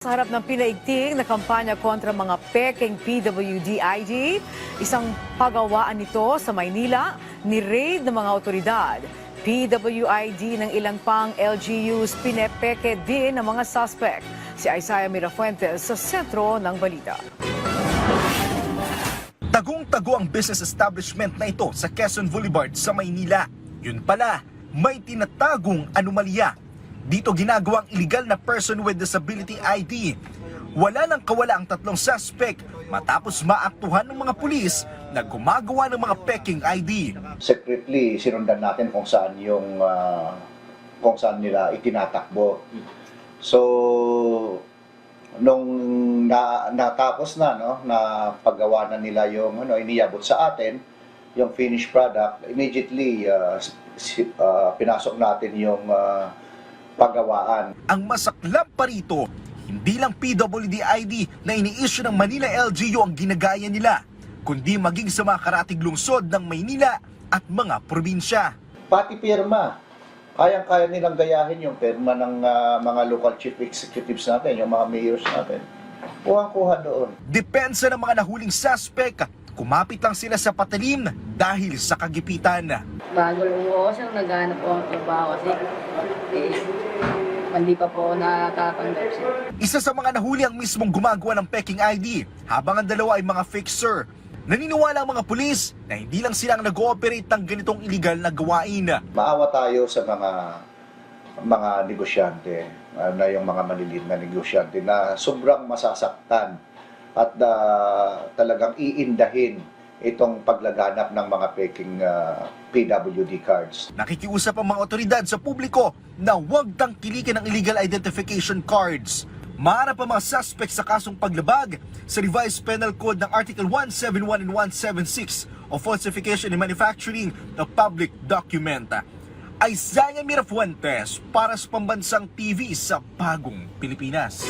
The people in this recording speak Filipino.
Sa harap ng pinaigting na kampanya kontra mga peking PWD ID, isang pagawaan nito sa Maynila, ni-raid ng mga otoridad. PWID ng ilan pang LGUs pinepeke din ng mga suspect. Si Isaiah Mirafuentes sa sentro ng balita. Tagong-tago ang business establishment na ito sa Quezon Boulevard sa Maynila. Yun pala, may tinatagong anomalya. Dito ginagawang illegal na person with disability ID. Wala nang kawala ang tatlong suspect matapos maaktuhan ng mga pulis na gumagawa ng mga peking ID. Secretly, sinundan natin kung saan nila itinatakbo. So, nung natapos na, na paggawa na nila yung iniyabot sa atin, yung finished product, immediately pinasok natin yung paggawaan. Ang masaklap pa rito, hindi lang PWD ID na ini-issue ng Manila LGU ang ginagaya nila, kundi maging sa mga karatig lungsod ng Maynila at mga probinsya. Pati pirma, kayang-kaya nilang gayahin yung pirma ng mga local chief executives natin, yung mga mayors natin. Kuha-kuha doon. Depensa ng mga nahuling suspect, kumapit lang sila sa patalim dahil sa kagipitan. Bago lang po ako siyang naghanap po ang trabaho kasi hindi pa po nakakanggap siya. Isa sa mga nahuli ang mismong gumagawa ng peking ID, habang ang dalawa ay mga fixer. Naniniwala ang mga pulis na hindi lang silang nag-ooperate ng ganitong illegal na gawain. Maawa tayo sa mga negosyante, na yung mga maliliit na negosyante na sobrang masasaktan at talagang iindahin itong paglaganap ng mga peking PWD cards. Nakikiusap ang mga otoridad sa publiko na huwag tangkilikin ang illegal identification cards. Maharap ang mga suspect sa kasong paglabag sa Revised Penal Code ng Article 171 and 176 o falsification and manufacturing of public document. Isaiah Mirafuentes para sa Pambansang TV sa Bagong Pilipinas.